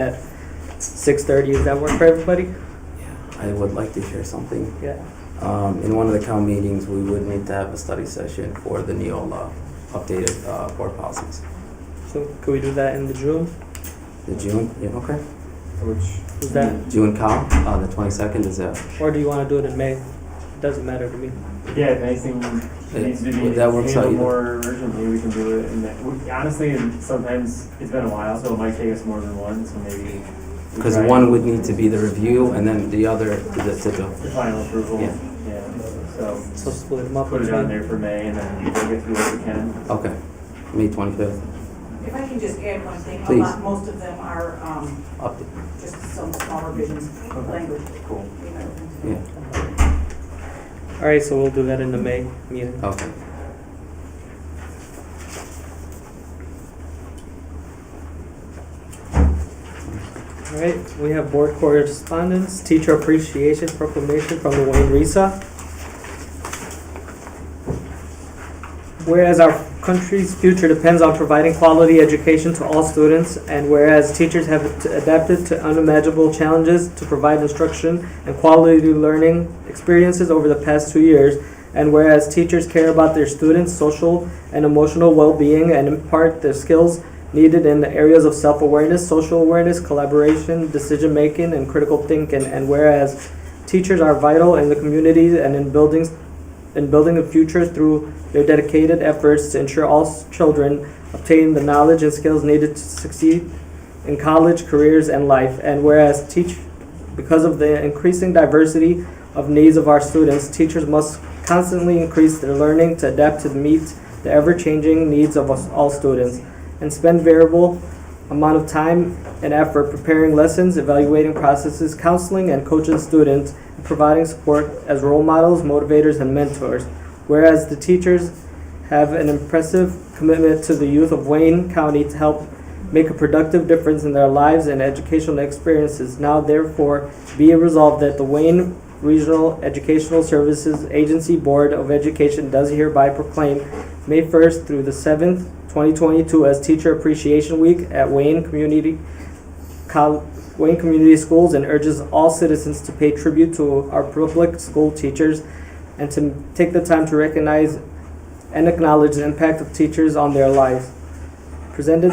at 6:30. Does that work for everybody? Yeah, I would like to share something. Yeah. In one of the COW meetings, we would need to have a study session for the Neola updated board policies. So can we do that in the June? The June, yeah, okay. Which is that? June COW, the 22nd is that. Or do you want to do it in May? It doesn't matter to me. Yeah, if anything needs to be that works out handled either. more urgently, we can do it. Honestly, sometimes it's been a while, so it might take us more than one, so maybe. Because one would need to be the review and then the other the final approval. Yeah. So split them up. Put it on there for May and then we'll get through what we can. Okay, May 25th. If I can just add one thing, Please. most of them are just some small revisions, language. Cool. Yeah, All right, so we'll do that in the May meeting. okay. All right, we have board correspondence, teacher appreciation proclamation from the Wayne RISA. Whereas our country's future depends on providing quality education to all students, and whereas teachers have adapted to unimaginable challenges to provide instruction and quality learning experiences over the past 2 years, and whereas teachers care about their students' social and emotional well-being and impart their skills needed in the areas of self-awareness, social awareness, collaboration, decision-making, and critical thinking, and whereas teachers are vital in the community and in building a future through their dedicated efforts to ensure all children obtain the knowledge and skills needed to succeed in college, careers, and life, and whereas because of the increasing diversity of needs of our students, teachers must constantly increase their learning to adapt to meet the ever-changing needs of all students, and spend variable amount of time and effort preparing lessons, evaluating processes, counseling and coaching students, and providing support as role models, motivators, and mentors. Whereas the teachers have an impressive commitment to the youth of Wayne County to help make a productive difference in their lives and educational experiences. Now, therefore, be it resolved that the Wayne Regional Educational Services Agency Board of Education does hereby proclaim May 1st through the 7th, 2022 as Teacher Appreciation Week at Wayne Community Schools, and urges all citizens to pay tribute to our public school teachers and to take the time to recognize and acknowledge the impact of teachers on their lives. Presented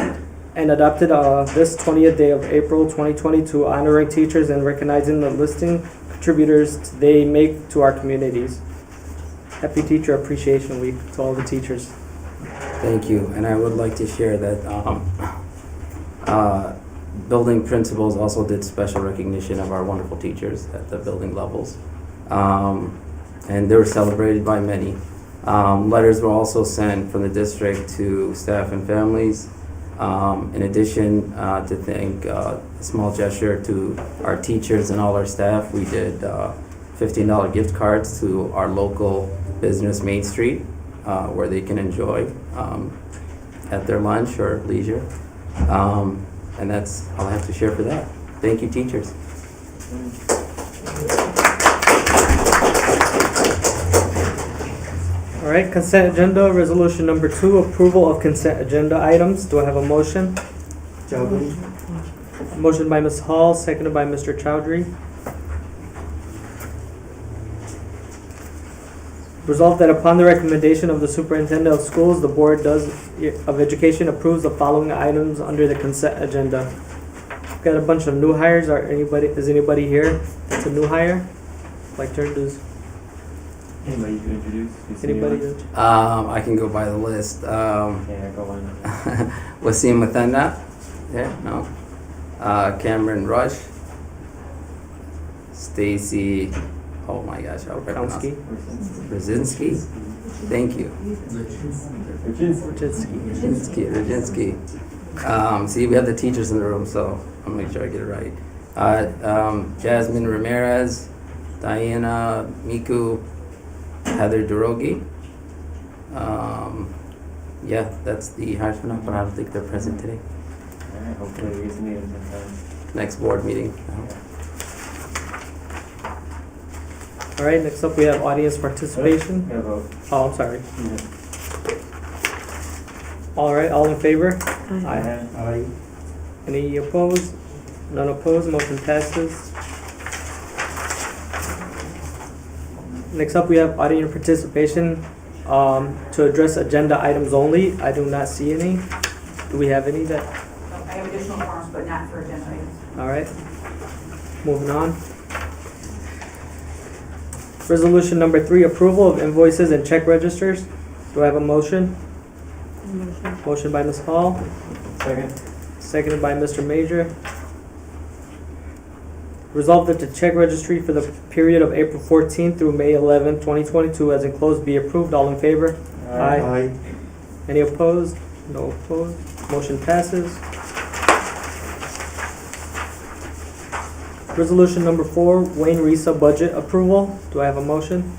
and adopted this 20th day of April 2022, honoring teachers and recognizing the listing contributors they make to our communities. Happy Teacher Appreciation Week to all the teachers. Thank you, and I would like to share that building principals also did special recognition of our wonderful teachers at the building levels, and they were celebrated by many. Letters were also sent from the district to staff and families. In addition, to thank a small gesture to our teachers and all our staff, we did $15 gift cards to our local business, Main Street, where they can enjoy at their lunch or leisure. And that's all I have to share for that. Thank you, teachers. All right, consent agenda, resolution number 2, approval of consent agenda items. Do I have a motion? Chowdhury. Motion by Ms. Hall, seconded by Mr. Chowdhury. Resolved that upon the recommendation of the superintendent of schools, the Board of Education approves the following items under the consent agenda. We've got a bunch of new hires. Is anybody here that's a new hire? Like to introduce? Anybody you can introduce? Anybody? I can go by the list. Yeah, go on. Wasim Mathanda, yeah, no. Cameron Rush, Stacy, oh my gosh, I'll pronounce Kowski. Brzezinski. Thank you. Brzezinski. See, we have the teachers in the room, so I'll make sure I get it right. Jasmine Ramirez, Diana Miku, Heather Dorogi. Yeah, that's the hires for now, but I don't think they're present today. Alright, hopefully we get to meet them sometime. Next board meeting. All right, next up we have audience participation. Yeah, vote. Oh, I'm sorry. Yeah. All right, all in favor? Aye. Any opposed? None opposed, motion passes. Next up, we have audience participation to address agenda items only. I do not see any. Do we have any that, I have additional forms, but not for agenda items. all right. Moving on. Resolution number 3, approval of invoices and check registers. Do I have a motion? Motion by Ms. Hall, Second. seconded by Mr. Major. Resolved that the check registry for the period of April 14th through May 11th, 2022 as enclosed be approved. All in favor? Aye. Any opposed? No opposed. Motion passes. Resolution number 4, Wayne Risa budget approval. Do I have a motion?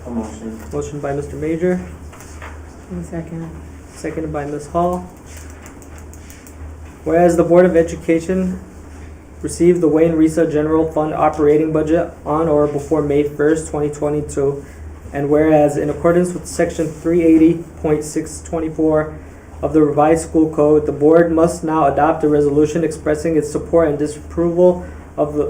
A motion. Motion by Mr. Major, Second. seconded by Ms. Hall. Whereas the Board of Education received the Wayne Risa General Fund operating budget on or before May 1st, 2022, and whereas in accordance with Section 380.624 of the revised school code, the board must now adopt a resolution expressing its support and disapproval of the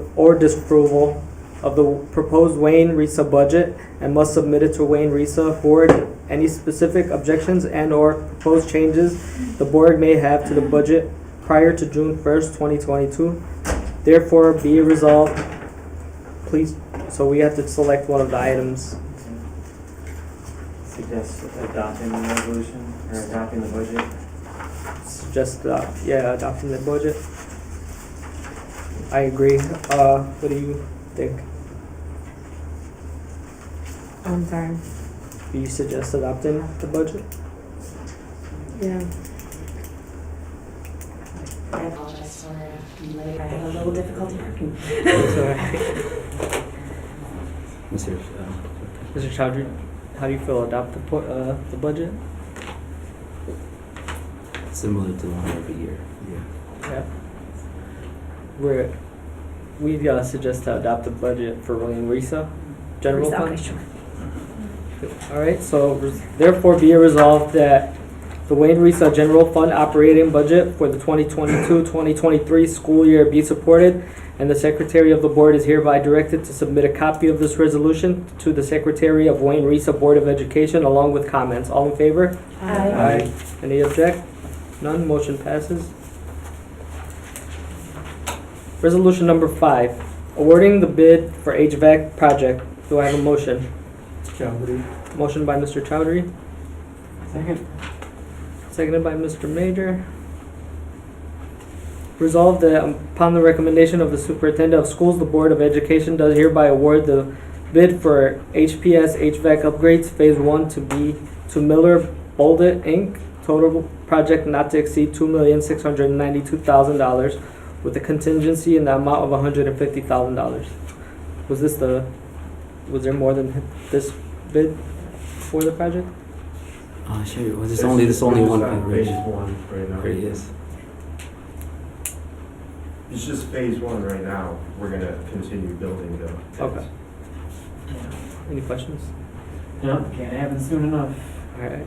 proposed Wayne Risa budget and must submit it to Wayne Risa board. Any specific objections and or proposed changes the board may have to the budget prior to June 1st, 2022. Therefore, be resolved, please, so we have to select one of the items. Suggest adopting the resolution or adopting the budget. Just, adopting the budget. I agree. What do you think? I'm sorry. Do you suggest adopting the budget? Yeah. I apologize, sorry, I'm late. I had a little difficulty working. Sorry. Mr. Mr. Chowdhury, how do you feel adopt the budget? Similar to one every year. Yeah. We suggest to adopt the budget for Wayne Risa General Okay, Fund. sure. All right, so therefore be it resolved that the Wayne Risa General Fund operating budget for the 2022-2023 school year be supported, and the Secretary of the Board is hereby directed to submit a copy of this resolution to the Secretary of Wayne Risa Board of Education along with comments. All in favor? Aye. Any object? None, motion passes. Resolution number 5, awarding the bid for HVAC project. Do I have a motion? Chowdhury. Motion by Mr. Chowdhury, Second. seconded by Mr. Major. Resolved that upon the recommendation of the Superintendent of Schools, the Board of Education does hereby award the bid for HPS HVAC upgrades Phase 1 to Miller Boldet Inc. Total project not to exceed $2,692,000 with a contingency in the amount of $150,000. Was there more than this bid for the project? Sure. Well, there's only one coverage. Phase 1 right now. There he is. It's just phase 1 right now. We're gonna continue building the. Okay. Any questions? No, can't happen soon enough. All right.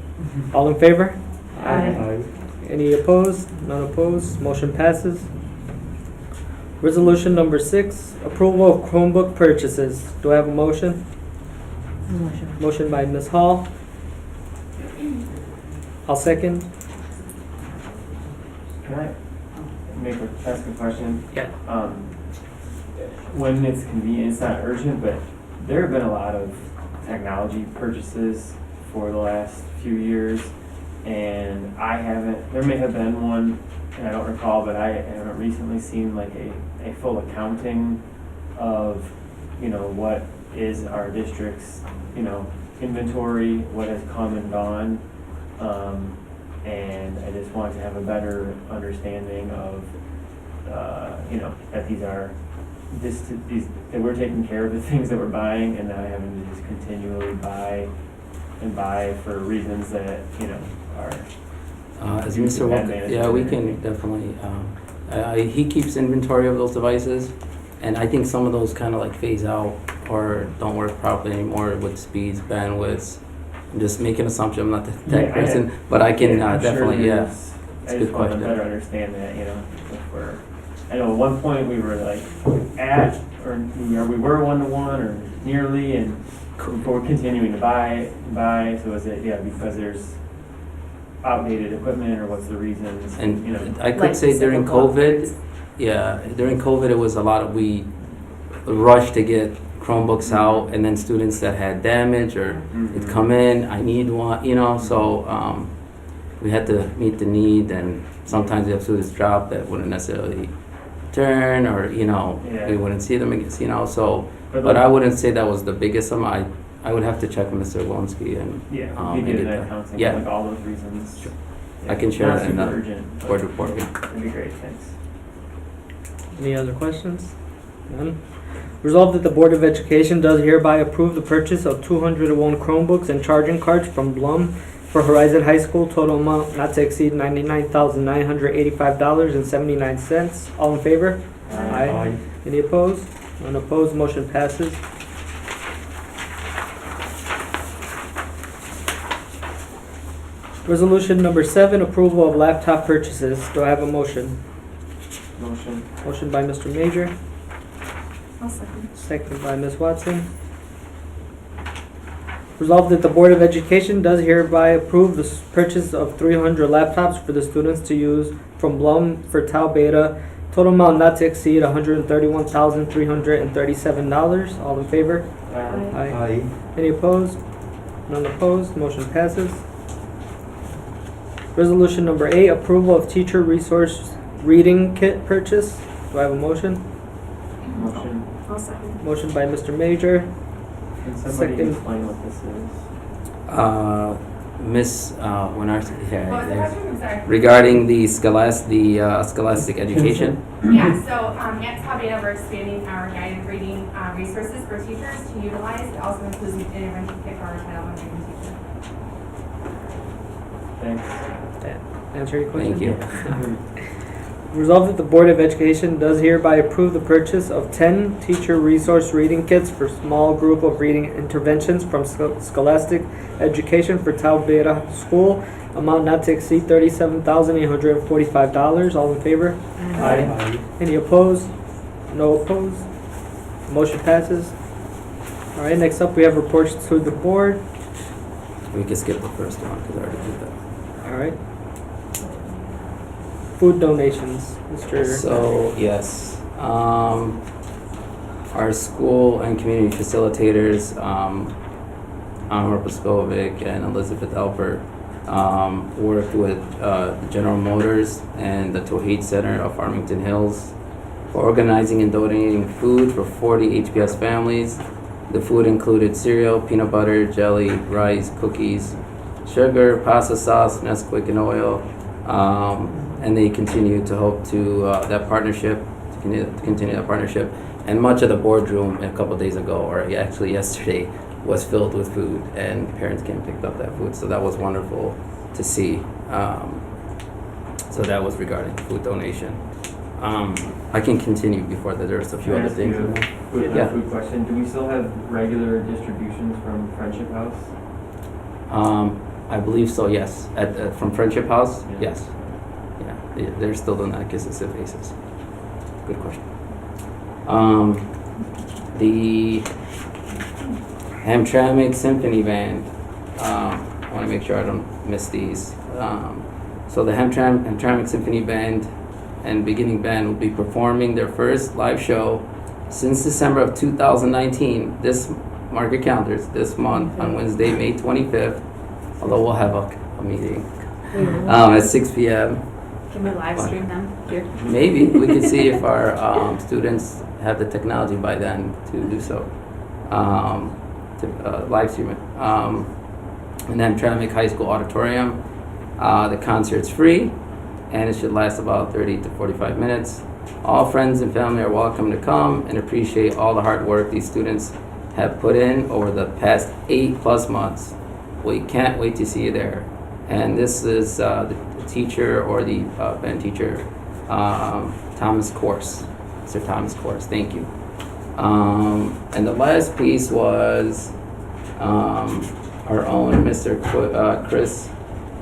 All in favor? Aye. Any opposed? None opposed. Motion passes. Resolution number 6, approval of Chromebook purchases. Do I have a motion? Motion. Motion by Ms. Hall. I'll second. Can I ask a question? Yeah. When it's convenient, it's not urgent, but there have been a lot of technology purchases for the last few years, and there may have been one, and I don't recall, but I haven't recently seen like a full accounting of, what is our district's, inventory, what has come and gone. And I just wanted to have a better understanding of, that that we're taking care of the things that we're buying and not having to just continually buy for reasons that, are. As due to Mr. bad Walker, management yeah, we or can anything. definitely, he keeps inventory of those devices, and I think some of those kind of like phase out or don't work properly anymore with speeds, bandwidths. I'm just making an assumption, I'm not the tech person, but I can I'm sure definitely, there's- It's I a just good want to question. better understand that, if we're I know at one point we were like at, or we were 1-to-1 or nearly, and before continuing to buy, so is it, because there's outdated equipment, or what's the reasons, And you know? I could Like say during cyclical COVID, upgrades. during COVID, it was a lot of, we rushed to get Chromebooks out, and then students that had damage or it'd come in, I need one, so we had to meet the need, and sometimes we have students drop that wouldn't necessarily turn, or, Yeah. we wouldn't see them again, so, But but like- I wouldn't say that was the biggest amount. I would have to check with Mr. Wolinski and Yeah, and we did get that that. counseling, Yeah. like all those reasons. Sure. Yeah. I can share Not that in super the urgent, but board report, yeah. That'd be great, thanks. Any other questions? None? Resolved that the Board of Education does hereby approve the purchase of 201 Chromebooks and charging cards from Blum for Horizon High School, total amount not to exceed $99,985.79. All in favor? Aye. Any opposed? None opposed, motion passes. Resolution number 7, approval of laptop purchases. Do I have a motion? Motion. Motion by Mr. Major, I'll second. second by Ms. Watson. Resolved that the Board of Education does hereby approve the purchase of 300 laptops for the students to use from Blum for Tau Beta. Total amount not to exceed $131,337. All in favor? Aye. Any opposed? None opposed, motion passes. Resolution number 8, approval of teacher resource reading kit purchase. Do I have a motion? Motion. I'll second. Motion by Mr. Major, Can somebody Second. explain what this is? Miss Winarski, What was the yeah, question? I'm sorry. regarding the scholastic education. Yeah, so at Hvac, we're expanding our guided reading resources for teachers to utilize. It also includes an intervention kit for our Title I reading teacher. Thanks. answer your question. Thank you. Resolved that the Board of Education does hereby approve the purchase of 10 teacher resource reading kits for small group of reading interventions from Scholastic Education for Tau Beta School. Amount not to exceed $37,845. All in favor? Aye. Any opposed? No opposed? Motion passes. All right, next up we have reports to the board. We can skip the first one because I already did that. All right. Food donations, Mr. So, yes, our school and community facilitators, Amber Paskovic and Elizabeth Alpert, worked with General Motors and the Tawhid Center of Farmington Hills for organizing and donating food for 40 HPS families. The food included cereal, peanut butter, jelly, rice, cookies, sugar, pasta sauce, Nesquik, and oil. And they continue to hope to that partnership, to continue that partnership. And much of the boardroom a couple days ago, or actually yesterday, was filled with food, and parents came and picked up that food. So that was wonderful to see. So that was regarding food donation. I can continue before that. There's a few other things. Yeah. Food question. Do we still have regular distributions from Friendship House? I believe so. Yes. From Friendship House. Yeah. Yes. Yeah. They're still doing that on a consistent basis. Good question. The Hamtramck Symphony Band. I want to make sure I don't miss these. So the Hamtramck Symphony Band and Beginning Band will be performing their first live show since December of 2019. Mark your calendars, this month on Wednesday, May 25th. Although we'll have a meeting at 6 p.m. Can we live stream them here? Maybe we could see if our students have the technology by then to do so, to live stream it. And then Hamtramck High School Auditorium. The concert's free, and it should last about 30 to 45 minutes. All friends and family are welcome to come and appreciate all the hard work these students have put in over the past 8+ months. We can't wait to see you there. And this is the teacher, or the band teacher, Thomas Course. Mr. Thomas Course, thank you. And the last piece was our own Mr. Chris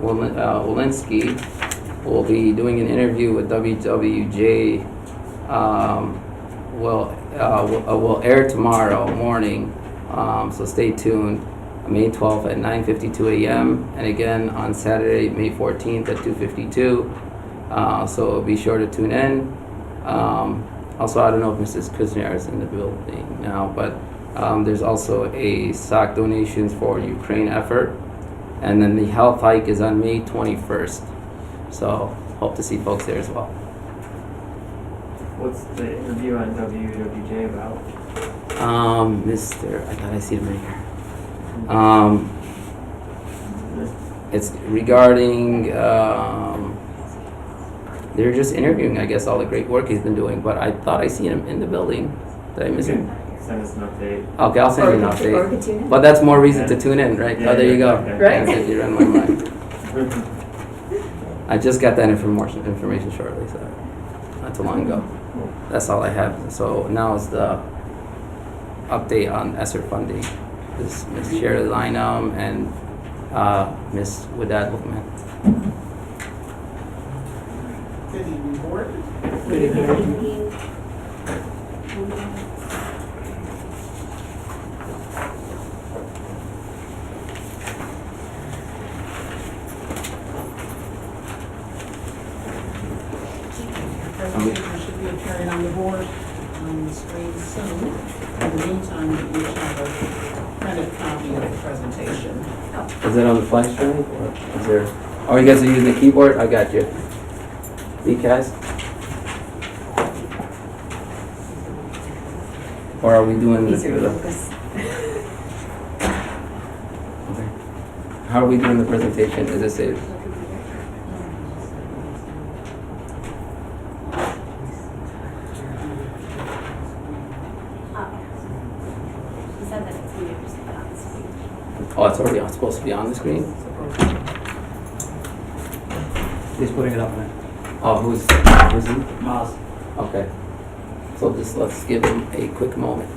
Walensky will be doing an interview with WWJ will air tomorrow morning, so stay tuned. May 12th at 9:52 a.m. and again on Saturday, May 14th at 2:52. So be sure to tune in. Also, I don't know if Mrs. Kuzniar is in the building now, but there's also a sock donations for Ukraine effort. And then the health hike is on May 21st. So hope to see folks there as well. What's the interview on WWJ about? I thought I see him right here. It's regarding, they're just interviewing, I guess, all the great work he's been doing, but I thought I seen him in the building. Did I miss him? Send us an update. Okay, I'll send you an Or update. could tune in. But that's more reason to tune in, right? Yeah, Oh, there you go. okay. Right. If you read my mind. I just got that information shortly, so not too long ago. That's all I have. So now is the update on ESSER funding. This is Ms. Shirley Lynham and Ms. Wadad Bookman. Good evening, board. Presentation should be appearing on the board on the screen soon. In the meantime, you each have a printed copy of the presentation. Is it on the flash drive or is there? Oh, you guys are using the keyboard? I got you. Decast? Or are we doing this? Easier to focus. How are we doing the presentation? Is this it? He said that it's needed to put on the screen. Oh, it's already supposed to be on the screen? He's putting it up, man. Oh, who's he? Miles. Okay. So just let's give him a quick moment.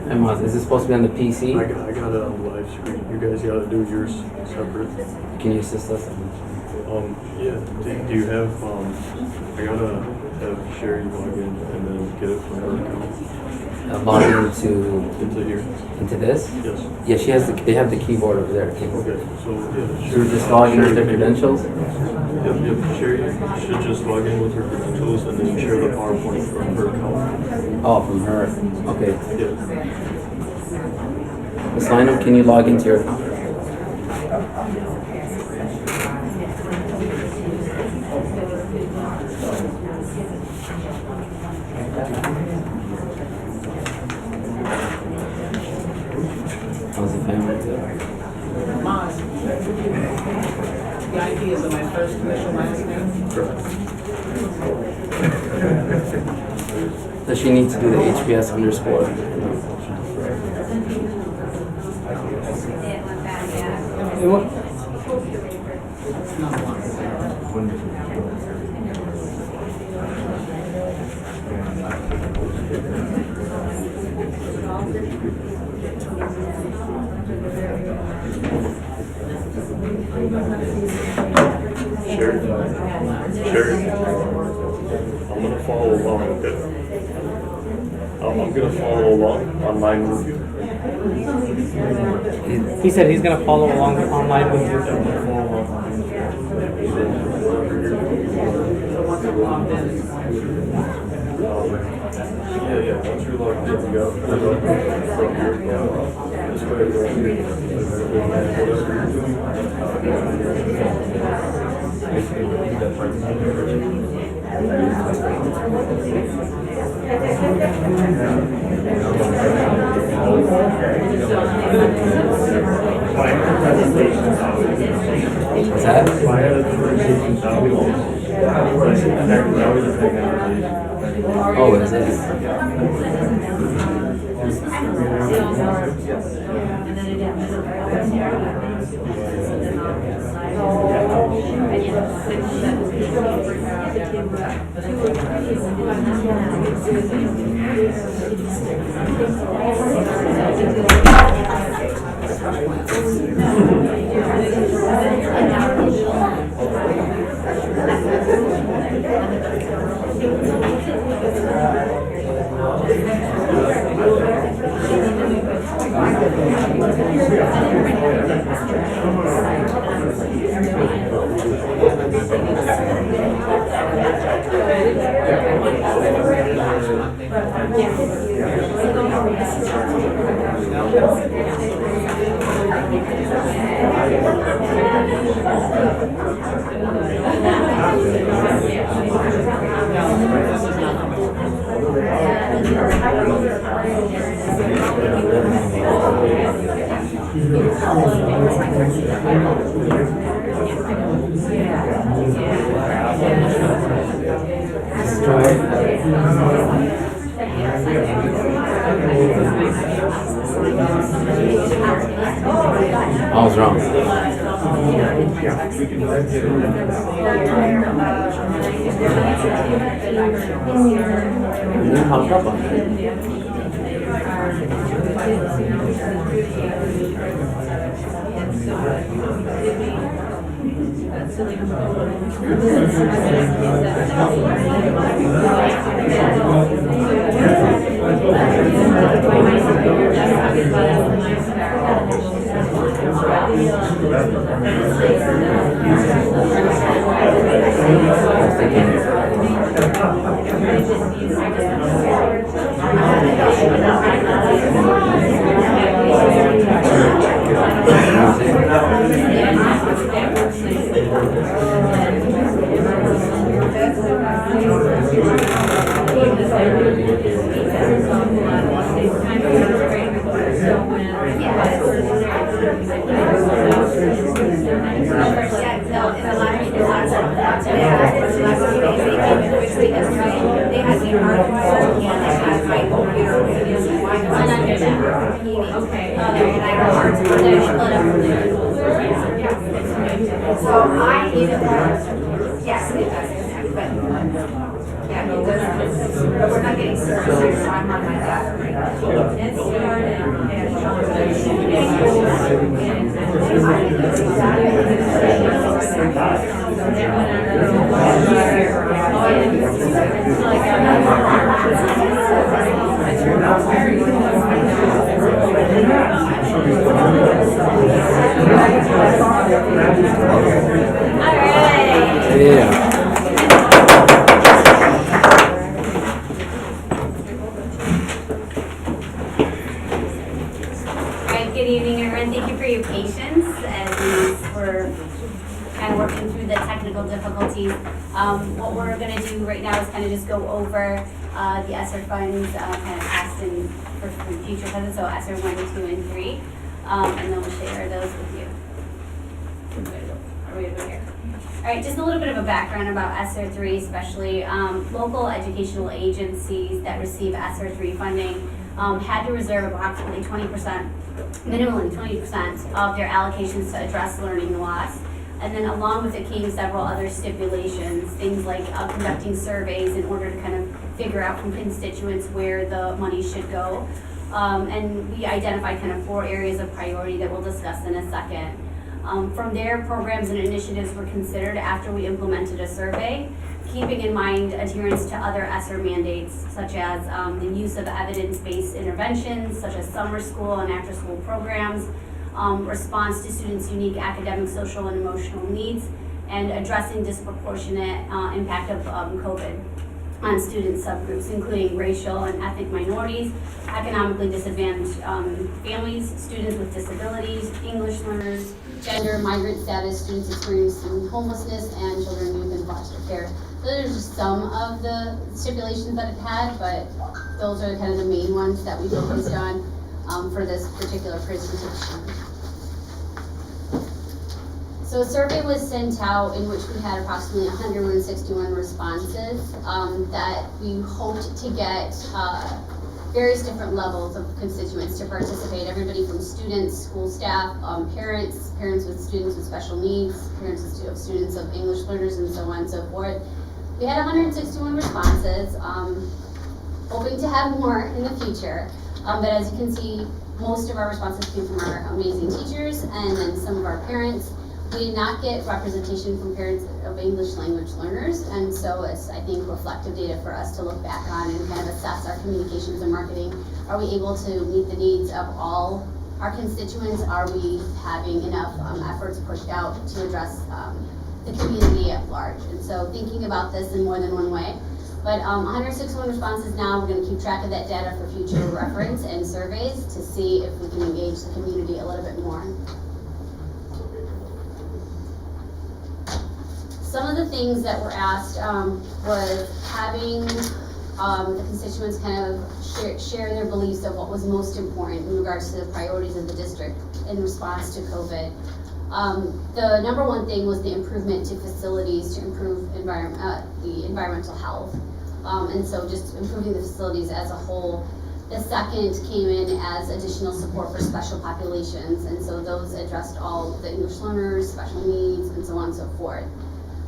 And Maz, is this supposed to be on the PC? I got it on the live screen. You guys gotta do yours separate. Can you assist us? Yeah, do you have, I gotta have Sherry log in and then get it from her account Log into into here. this? Yes. Yeah, she has they have the keyboard over there. Okay, so yeah. Should we just log in with their credentials? Yep, Sherry should just log in with her credentials and then share the PowerPoint from her account. Oh, from her. Okay. Yeah. Ms. Lynham, can you log into your account? How's the family doing? Maz. The idea is my first initial last name. Does she need to do the HBS underscore? It wa- Sherry, I'm gonna follow along, okay? I'm gonna follow along online with you. He said he's gonna follow along online with you. Yeah, once you're logged in, you go from your account. This way, whatever you're doing. What's that? Oh, is it? I was wrong. You hung up on it. Yes, it does, but yeah, it does. But we're not getting service, so I'm on my data right now. Yeah. Good evening, everyone. Thank you for your patience as we're kind of working through the technical difficulties. What we're going to do right now is kind of just go over the ESSER funds, kind of past and for future funds, so ESSER 1, 2, and 3, and then we'll share those with you. Are we over here? All right, just a little bit of a background about ESSER 3, especially local educational agencies that receive ESSER 3 funding had to reserve approximately 20%, minimally 20% of their allocations to address learning loss. And then along with it came several other stipulations, things like conducting surveys in order to kind of figure out from constituents where the money should go. And we identified kind of 4 areas of priority that we'll discuss in a second. From there, programs and initiatives were considered after we implemented a survey, keeping in mind adherence to other ESSER mandates, such as the use of evidence-based interventions, such as summer school and after-school programs, response to students' unique academic, social, and emotional needs, and addressing disproportionate impact of COVID on student subgroups, including racial and ethnic minorities, economically disadvantaged families, students with disabilities, English learners, gender, migrant status, students experiencing homelessness, and children and youth in foster care. So there's just some of the stipulations that it had, but those are kind of the main ones that we focused on for this particular presentation. So a survey was sent out in which we had approximately 161 responses that we hoped to get various different levels of constituents to participate. Everybody from students, school staff, parents with students with special needs, parents of students of English learners, and so on and so forth. We had 161 responses, hoping to have more in the future. But as you can see, most of our responses came from our amazing teachers and then some of our parents. We did not get representation from parents of English language learners, and so it's, I think, reflective data for us to look back on and kind of assess our communications and marketing. Are we able to meet the needs of all our constituents? Are we having enough efforts pushed out to address the community at large? And so thinking about this in more than one way. But 161 responses now, we're going to keep track of that data for future reference and surveys to see if we can engage the community a little bit more. Some of the things that were asked was having the constituents kind of share their beliefs of what was most important in regards to the priorities of the district in response to COVID. The number one thing was the improvement to facilities to improve the environmental health. And so just improving the facilities as a whole. The second came in as additional support for special populations, and so those addressed all the English learners, special needs, and so on and so forth.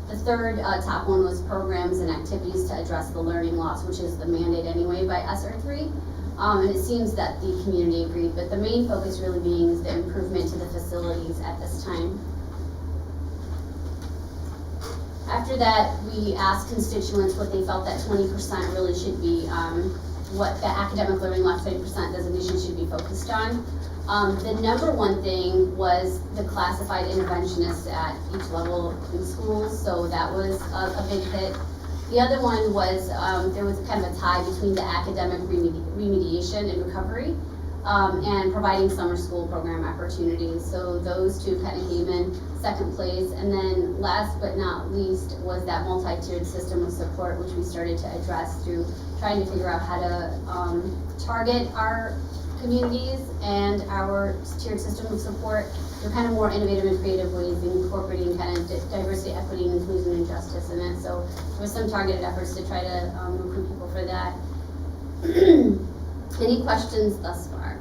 The third top one was programs and activities to address the learning loss, which is the mandate anyway by SR3. And it seems that the community agreed, but the main focus really being is the improvement to the facilities at this time. After that, we asked constituents what they felt that 20% really should be, what the academic learning loss 20% designation should be focused on. The number one thing was the classified interventionists at each level in schools, so that was a big hit. The other one was, there was kind of a tie between the academic remediation and recovery and providing summer school program opportunities. So those two kind of came in second place. And then last but not least was that multi-tiered system of support, which we started to address through trying to figure out how to target our communities and our tiered system of support through kind of more innovative and creative ways, incorporating kind of diversity, equity, and inclusion and justice in it. So there was some targeted efforts to try to recruit people for that. Any questions thus far?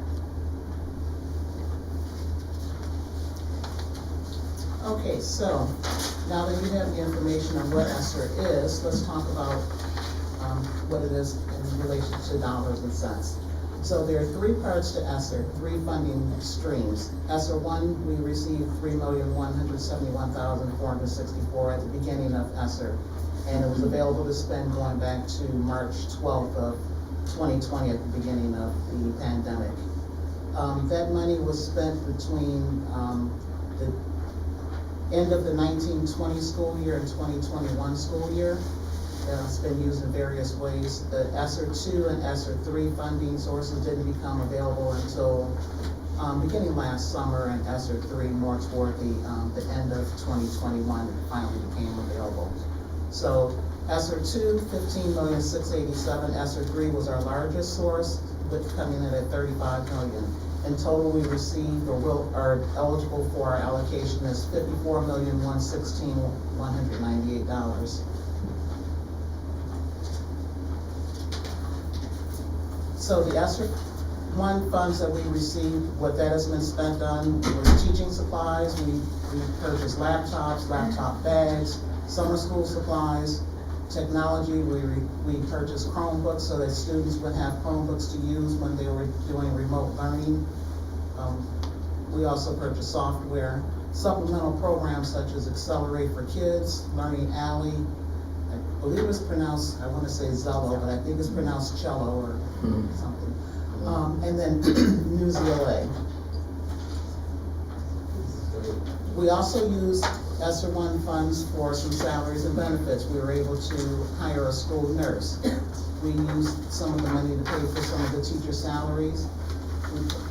Okay, so now that you have the information on what ESSER is, let's talk about what it is in relation to dollars and cents. So there are three parts to ESSER, three funding streams. ESSER 1, we received $3,171,464 at the beginning of ESSER, and it was available to spend going back to March 12th of 2020 at the beginning of the pandemic. That money was spent between the end of the 1920 school year and 2021 school year. It's been used in various ways. The ESSER 2 and ESSER 3 funding sources didn't become available until beginning last summer, and ESSER 3 more toward the end of 2021 it finally became available. So ESSER 2, $15,687,000. ESSER 3 was our largest source, with coming in at $35 million. In total, we received or are eligible for our allocation is $54,116,198. So the ESSER 1 funds that we received, what that has been spent on was teaching supplies. We purchased laptops, laptop bags, summer school supplies, technology. We purchased Chromebooks so that students would have Chromebooks to use when they were doing remote learning. We also purchased software, supplemental programs such as Accelerate for Kids, Learning Alley. I believe it's pronounced, I want to say Zello, but I think it's pronounced Cello or something. And then Newsela. We also used ESSER 1 funds for some salaries and benefits. We were able to hire a school nurse. We used some of the money to pay for some of the teacher salaries.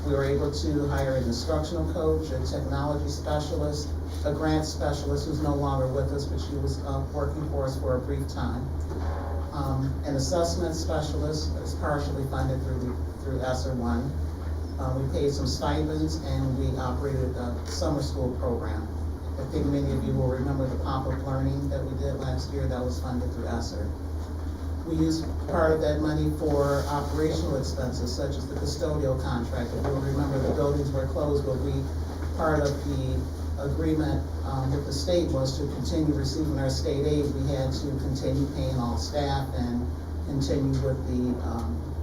We were able to hire an instructional coach, a technology specialist, a grant specialist who's no longer with us, but she was working for us for a brief time. An assessment specialist is partially funded through ESSER 1. We paid some stipends and we operated a summer school program. I think many of you will remember the pop-up learning that we did last year. That was funded through ESSER. We used part of that money for operational expenses such as the custodial contract. If you'll remember, the buildings were closed, but part of the agreement with the state was to continue receiving our state aid. We had to continue paying all staff and continue with the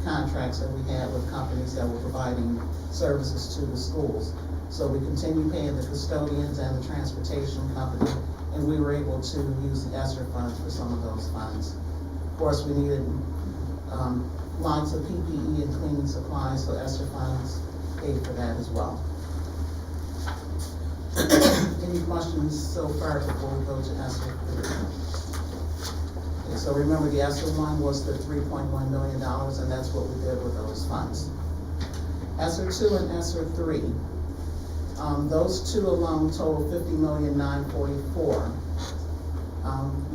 contracts that we had with companies that were providing services to the schools. So we continued paying the custodians and the transportation company, and we were able to use the ESSER funds for some of those funds. Of course, we needed lots of PPE and cleaning supplies, so ESSER funds paid for that as well. Any questions so far before we go to ESSER 3? Okay, so remember, the ESSER 1 was the $3.1 million, and that's what we did with those funds. ESSER 2 and ESSER 3, those two alone total $50,944,000.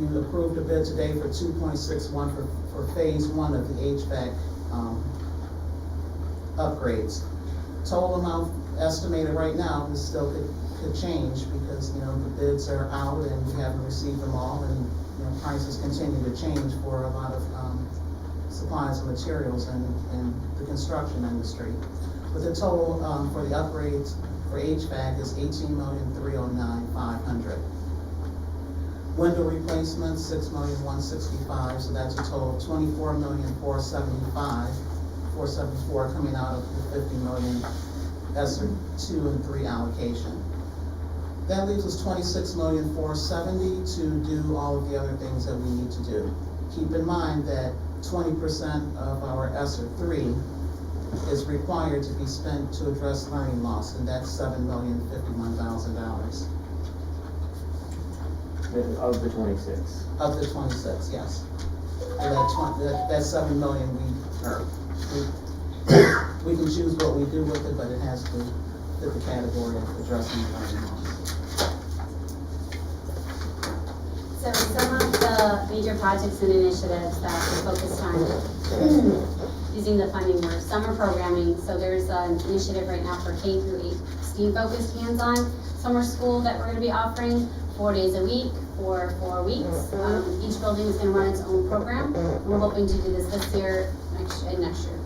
You approved a bid today for 2.61 for phase 1 of the HVAC upgrades. Total amount estimated right now is still could change because, the bids are out and we haven't received them all, and, prices continue to change for a lot of supplies and materials in the construction industry. But the total for the upgrades for HVAC is $18,309,500. Window replacements, $6,165,000, so that's a total of $24,475,474 coming out of the $50 million ESSER 2 and 3 allocation. That leaves us $26,470,000 to do all of the other things that we need to do. Keep in mind that 20% of our ESSER 3 is required to be spent to address learning loss, and that's $7,051,000. Of the 26. Of the 26, yes. And that 7 million we can choose what we do with it, but it has to fit the category of addressing learning loss. So some of the major projects and initiatives that we focused on using the funding were summer programming. So there's an initiative right now for K through 8 STEAM-focused hands-on summer school that we're going to be offering 4 days a week for 4 weeks. Each building is going to run its own program. And we're hoping to do this year and next year.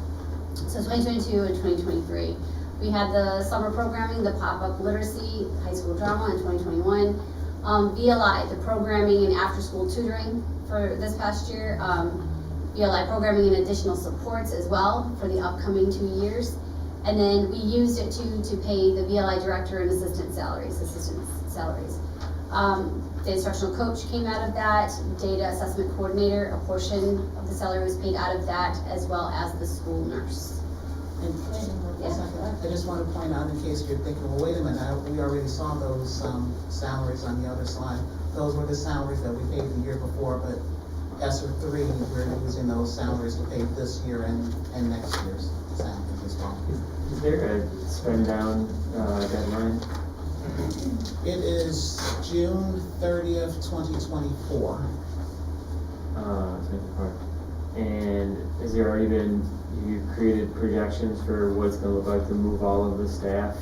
So 2022 and 2023. We had the summer programming, the pop-up literacy, high school drama in 2021. VLI, the programming and after-school tutoring for this past year. VLI programming and additional supports as well for the upcoming 2 years. And then we used it to pay the VLI director and assistant salaries. The instructional coach came out of that, data assessment coordinator, a portion of the salary was paid out of that, as well as the school nurse. And I just want to point out, in case you're thinking, well, wait a minute, we already saw those salaries on the other slide. Those were the salaries that we paid the year before, but ESSER 3, we're using those salaries to pay this year and next year's salaries as well. Is there a spend down deadline? It is June 30th, 2024. And has there already been, you've created projections for what it's going to look like to move all of the staff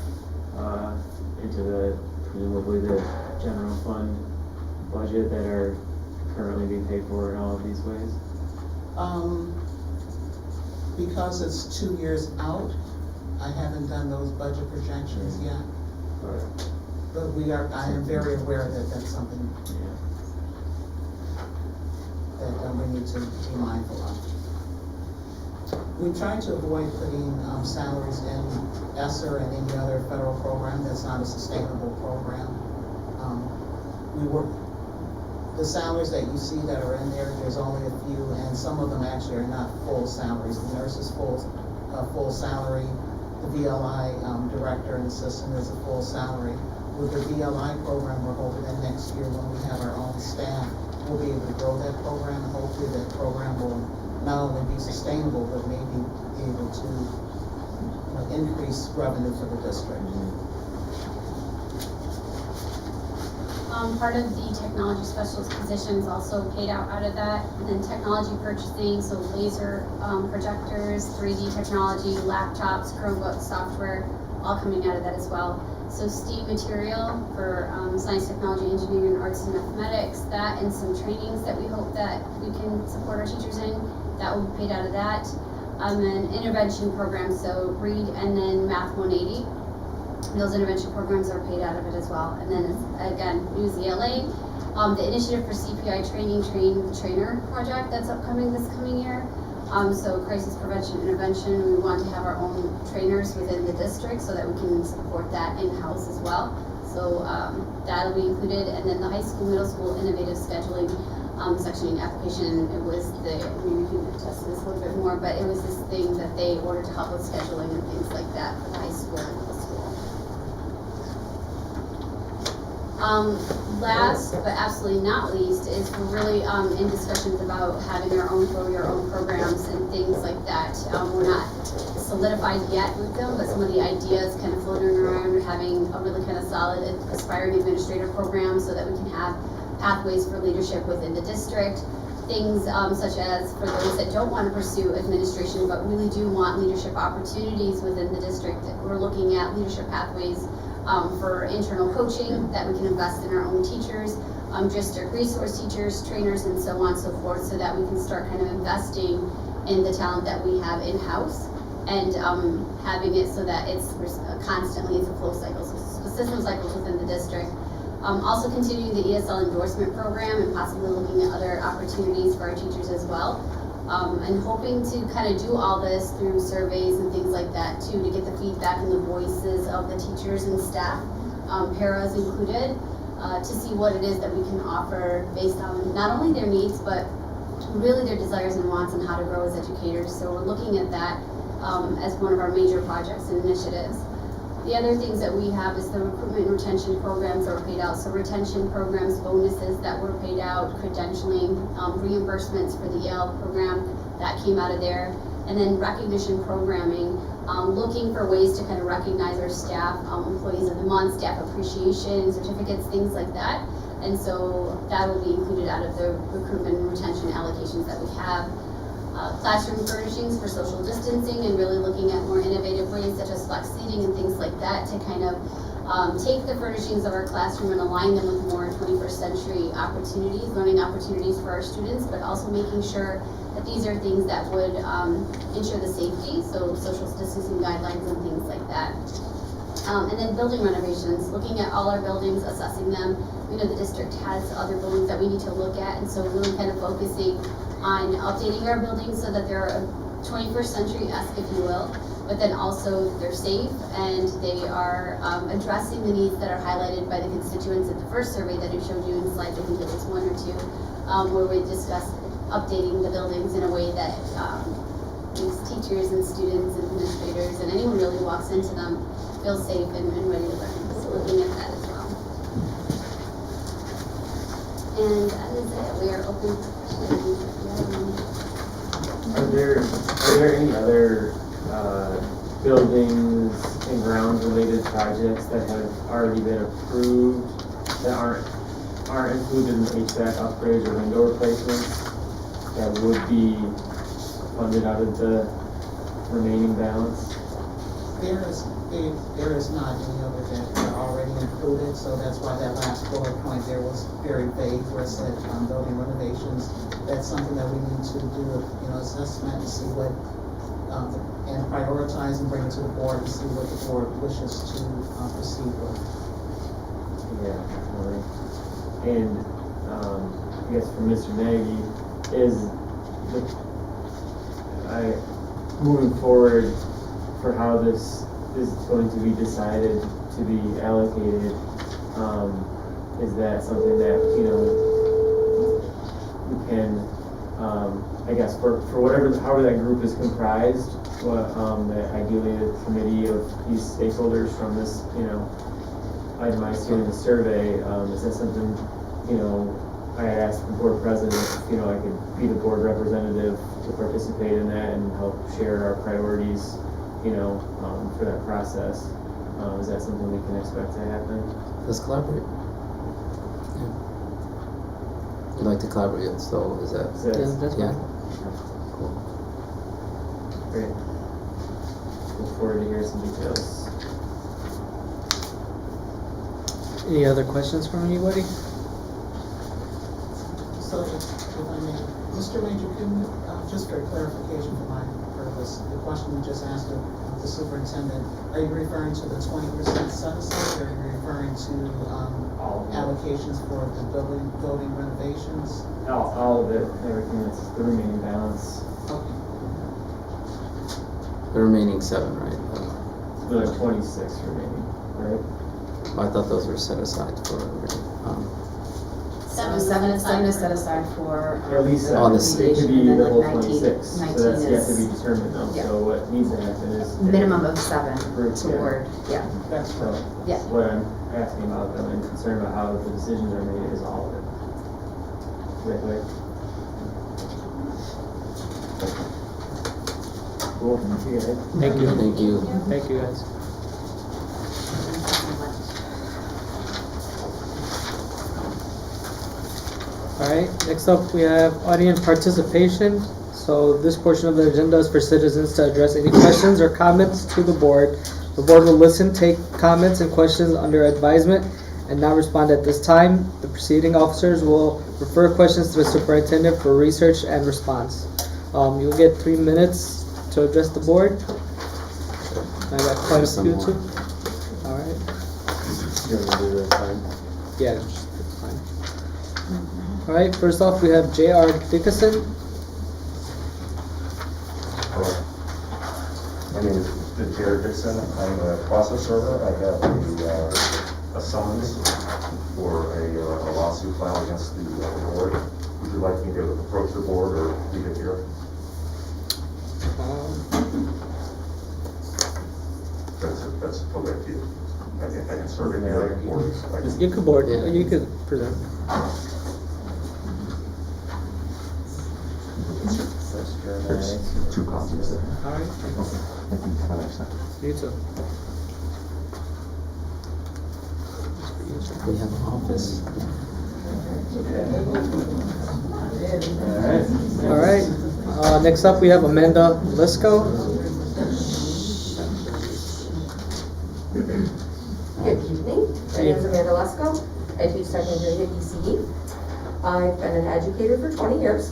into presumably the general fund budget that are currently being paid for in all of these ways? Because it's 2 years out, I haven't done those budget projections yet. But I am very aware that that's something that we need to be mindful of. We try to avoid putting salaries in ESSER and any other federal program that's not a sustainable program. The salaries that you see that are in there, there's only a few, and some of them actually are not full salaries. The nurse's full salary, the VLI director and assistant is a full salary. With the VLI program, we're hoping that next year when we have our own staff, we'll be able to grow that program, and hopefully that program will not only be sustainable, but maybe be able to increase revenue for the district. Part of the technology specialist position is also paid out of that. And then technology purchasing, so laser projectors, 3D technology, laptops, Chromebooks, software, all coming out of that as well. So STEAM material for science, technology, engineering, arts, and mathematics, that and some trainings that we hope that we can support our teachers in, that will be paid out of that. And intervention programs, so read and then math 180. Those intervention programs are paid out of it as well. And then again, News ELA, the initiative for CPI training, Train the Trainer project that's upcoming this coming year. So crisis prevention intervention, we want to have our own trainers within the district so that we can support that in-house as well. So that'll be included. And then the high school, middle school innovative scheduling sectioning application, it was maybe you can attest to this a little bit more, but it was this thing that they ordered to help with scheduling and things like that for the high school and middle school. Last but absolutely not least is we're really in discussions about having our own grow your own programs and things like that. We're not solidified yet with them, but some of the ideas kind of floating around, having a really kind of solid aspiring administrator program so that we can have pathways for leadership within the district. Things such as for those that don't want to pursue administration but really do want leadership opportunities within the district, we're looking at leadership pathways for internal coaching that we can invest in our own teachers, district resource teachers, trainers, and so on and so forth, so that we can start kind of investing in the talent that we have in-house and having it so that it's constantly it's a flow cycle, so system cycles within the district. Also continuing the ESL endorsement program and possibly looking at other opportunities for our teachers as well. And hoping to kind of do all this through surveys and things like that too, to get the feedback and the voices of the teachers and staff, paras included, to see what it is that we can offer based on not only their needs, but really their desires and wants and how to grow as educators. So we're looking at that as one of our major projects and initiatives. The other things that we have is the recruitment and retention programs that were paid out. So retention programs, bonuses that were paid out, credentialing, reimbursements for the EL program that came out of there. And then recognition programming, looking for ways to kind of recognize our staff, employees of the month, staff appreciation, certificates, things like that. And so that will be included out of the recruitment and retention allocations that we have. Classroom furnishings for social distancing and really looking at more innovative ways such as flex seating and things like that to kind of take the furnishings of our classroom and align them with more 21st century opportunities, learning opportunities for our students, but also making sure that these are things that would ensure the safety, so social distancing guidelines and things like that. And then building renovations, looking at all our buildings, assessing them. We know the district has other buildings that we need to look at, and so really kind of focusing on updating our buildings so that they're 21st century-esque, if you will, but then also they're safe and they are addressing the needs that are highlighted by the constituents in the first survey that I showed you in slides, I think it was 1 or 2, where we discussed updating the buildings in a way that makes teachers and students and administrators and anyone really who walks into them feel safe and ready to learn. So looking at that as well. And that is it. We are open for questions. Are there any other buildings and grounds related projects that have already been approved that aren't included in HVAC upgrades or window replacements that would be funded out of the remaining balance? There is not any other that are already included, so that's why that last bullet point there was very vague, where it said building renovations. That's something that we need to do, assessment and see what, and prioritize and bring it to the board and see what the board wishes to proceed with. Yeah, definitely. And I guess for Mr. Nagy, moving forward for how this is going to be decided to be allocated, is that something that, we can, I guess for however that group is comprised, that ideally a committee of these stakeholders from this, itemized here in the survey, is that something, I had asked the board president if, I could be the board representative to participate in that and help share our priorities for that process. Is that something we can expect to happen? Let's collaborate. Yeah. We'd like to collaborate, so is that? So Yeah, that's Yeah. fine. Cool. great. Look forward to hearing some details. Any other questions from anybody? So if I may, Mr. Major, just for clarification for my purpose, the question you just asked of the superintendent, are you referring to the 20% set aside, or are you referring to All of it. allocations for the building renovations? All of it, everything that's the remaining balance. Okay. The remaining 7, right? There are 26 remaining, right? I thought those were set aside for, Seven is set aside for. At least On the it could be and then the like whole 19 26, so 19 that's yet to is- be determined though. Yeah. So what needs to happen is. Minimum of 7 Group, yeah. toward, yeah. That's So, Yeah. what I'm asking about though, and concerned about how the decisions are made is all of it. Is that clear? Cool, thank you guys. Thank you. Thank you. Thank you, guys. Alright, next up we have audience participation. So this portion of the agenda is for citizens to address any questions or comments to the board. The board will listen, take comments and questions under advisement and not respond at this time. The proceeding officers will refer questions to the superintendent for research and response. You'll get 3 minutes to address the board. I got quite a few too. Alright, You want to do the time? yeah, it's fine. Alright, first off we have J.R. Dickinson. Hello. My name is Jared Dixon. I'm a process server. I have a summons for a lawsuit filed against the board. Would you like me to approach the board or leave it here? That's totally up to you. I can serve it here or You could board, yeah, you could present. There's 2 copies there. Alright, Thank you. Have a nice night. you too. We have an office. Alright, next up we have Amanda Lisko. Good evening, my name is Amanda Lisko. I teach second grade at ECE. I've been an educator for 20 years.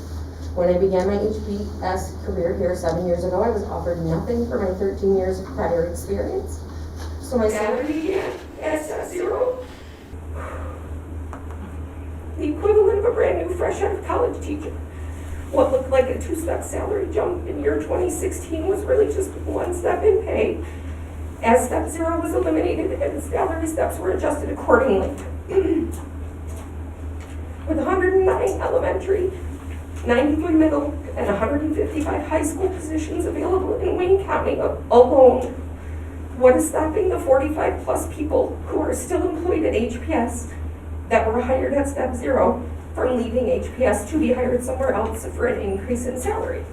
When I began my HBS career here 7 years ago, I was offered nothing for my 13 years of prior experience. So my salary began at zero. The equivalent of a brand new fresh out of college teacher. What looked like a 2-step salary jump in year 2016 was really just 1 step in pay. As step 0 was eliminated and the salary steps were adjusted accordingly. With 109 elementary, 93 middle, and 155 high school positions available in Wayne County alone, what is stopping the 45 plus people who are still employed at HPS that were hired at step 0 from leaving HPS to be hired somewhere else for an increase in salary?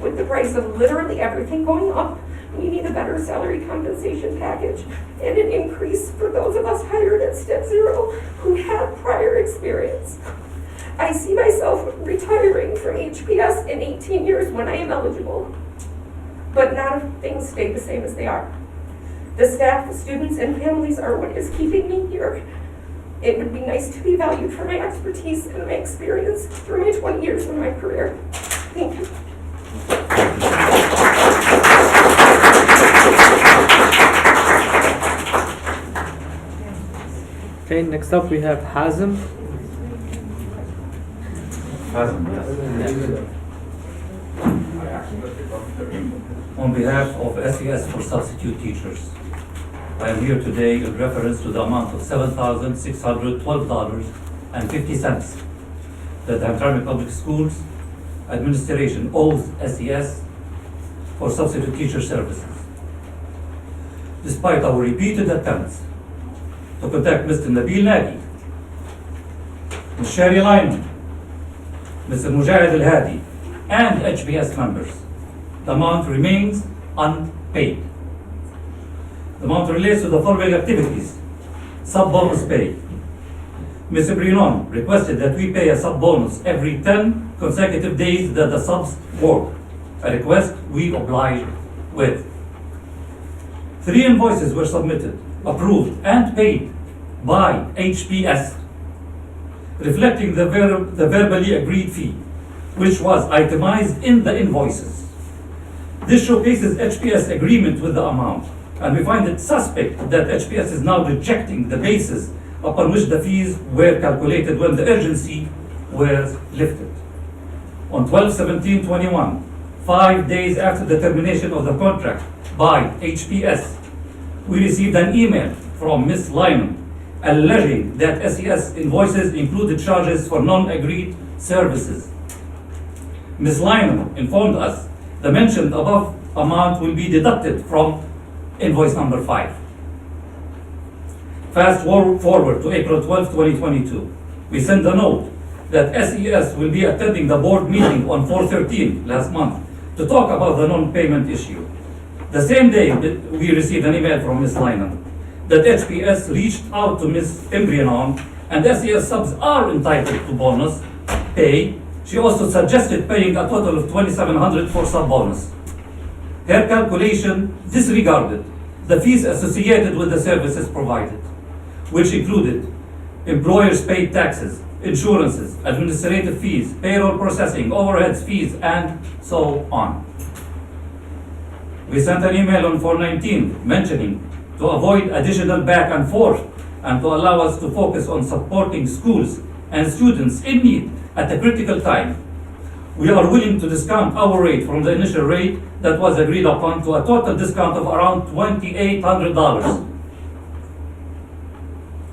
With the price of literally everything going up, we need a better salary compensation package and an increase for those of us hired at step 0 who have prior experience. I see myself retiring from HPS in 18 years when I am eligible, but not if things stay the same as they are. The staff, the students, and families are what is keeping me here. It would be nice to be valued for my expertise and my experience through my 20 years of my career. Thank you. Okay, next up we have Hazem. On behalf of SES for substitute teachers, I am here today in reference to the amount of $7,612.50 that the Hamtramck Public Schools Administration owes SES for substitute teacher services. Despite our repeated attempts to contact Mr. Nabil Nagi, Ms. Sherry Lyman, Mr. Mujahid Al-Hadi, and HBS members, the amount remains unpaid. The amount relates to the following activities. Sub-bonus pay. Ms. Brinon requested that we pay a sub-bonus every 10 consecutive days that the subs work, a request we obliged with. 3 invoices were submitted, approved, and paid by HPS, reflecting the verbally agreed fee, which was itemized in the invoices. This showcases HPS agreement with the amount, and we find it suspect that HPS is now rejecting the basis upon which the fees were calculated when the urgency was lifted. On 12/17/21, 5 days after the termination of the contract by HPS, we received an email from Ms. Lyman alleging that SES invoices included charges for non-agreed services. Ms. Lyman informed us the mentioned above amount will be deducted from invoice number 5. Fast forward to April 12, 2022. We sent a note that SES will be attending the board meeting on 4/13 last month to talk about the non-payment issue. The same day, we received an email from Ms. Lyman that HPS reached out to Ms. Embryonon and SES subs are entitled to bonus pay. She also suggested paying a total of $2,700 for sub-bonus. Her calculation disregarded the fees associated with the services provided, which included employers' paid taxes, insurances, administrative fees, payroll processing, overheads, fees, and so on. We sent an email on 4/19 mentioning to avoid additional back and forth and to allow us to focus on supporting schools and students in need at a critical time. We are willing to discount our rate from the initial rate that was agreed upon to a total discount of around $2,800.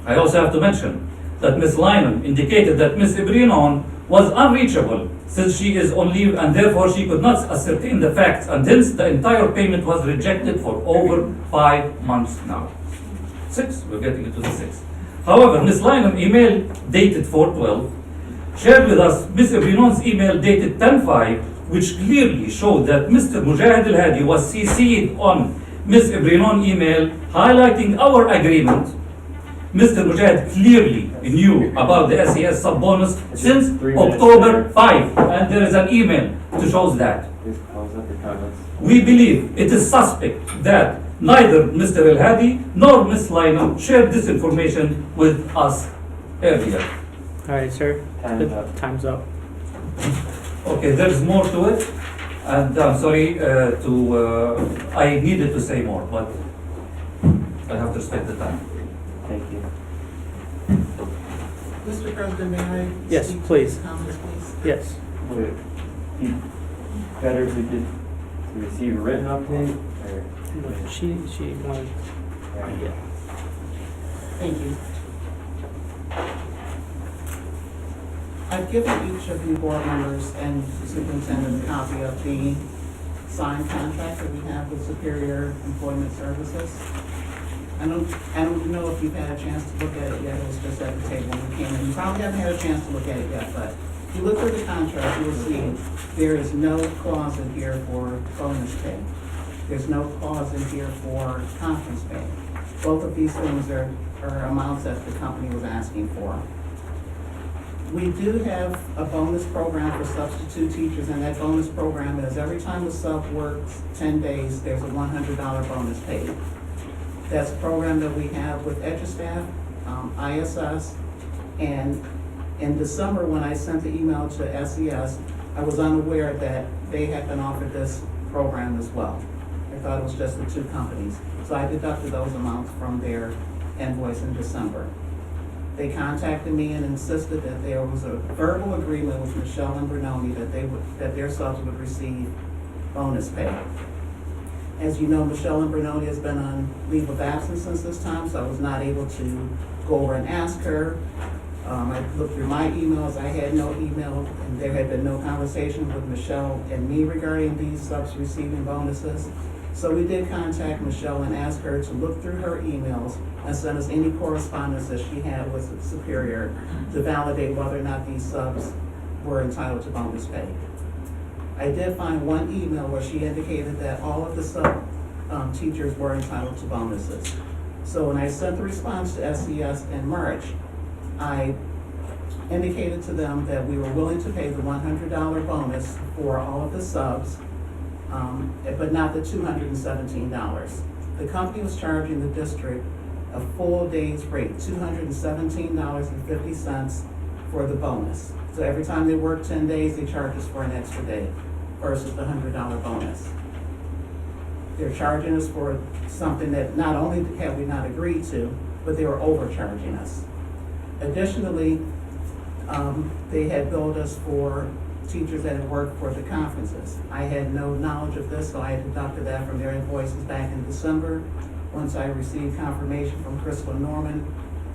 I also have to mention that Ms. Lyman indicated that Ms. Ibrinon was unreachable since she is on leave and therefore she could not ascertain the facts, and hence the entire payment was rejected for over 5 months now. 6, we're getting into the 6. However, Ms. Lyman email dated 4/12 shared with us Ms. Ibrinon's email dated 10/5, which clearly showed that Mr. Mujahid Al-Hadi was CC'd on Ms. Ibrinon email highlighting our agreement. Mr. Mujahid clearly knew about the SES sub-bonus since October 5, and there is an email to show that. We believe it is suspect that neither Mr. Al-Hadi nor Ms. Lyman shared this information with us earlier. All right, sir. Time's up. Time's up. Okay, there's more to it, and I'm sorry I needed to say more, but I have to respect the time. Thank you. Mr. President, may I? Yes, speak to please. comments, please? Yes. Would it be better to receive a written update or? She wanted. Yeah. Thank you. I've given each of you board members and superintendent a copy of the signed contract that we have with Superior Employment Services. I don't know if you've had a chance to look at it yet. It was just at the table when we came in. You probably haven't had a chance to look at it yet, but if you look through the contract, you will see there is no clause in here for bonus pay. There's no clause in here for conference pay. Both of these things are amounts that the company was asking for. We do have a bonus program for substitute teachers, and that bonus program is every time a sub works 10 days, there's a $100 bonus paid. That's a program that we have with EduStaff, ISS, and in December when I sent the email to SES, I was unaware that they had been offered this program as well. I thought it was just the 2 companies. So I deducted those amounts from their invoice in December. They contacted me and insisted that there was a verbal agreement with Michelle and Bernoni that their subs would receive bonus pay. As you know, Michelle and Bernoni has been on leave of absence since this time, so I was not able to go over and ask her. I looked through my emails, I had no email, and there had been no conversation with Michelle and me regarding these subs receiving bonuses. So we did contact Michelle and ask her to look through her emails and send us any correspondence that she had with Superior to validate whether or not these subs were entitled to bonus pay. I did find one email where she indicated that all of the sub teachers were entitled to bonuses. So when I sent the response to SES in March, I indicated to them that we were willing to pay the $100 bonus for all of the subs, but not the $217. The company was charging the district a full day's rate, $217.50 for the bonus. So every time they work 10 days, they charge us for an extra day versus the $100 bonus. They're charging us for something that not only have we not agreed to, but they were overcharging us. Additionally, they had billed us for teachers that had worked for the conferences. I had no knowledge of this, so I had deducted that from their invoices back in December. Once I received confirmation from Crystal Norman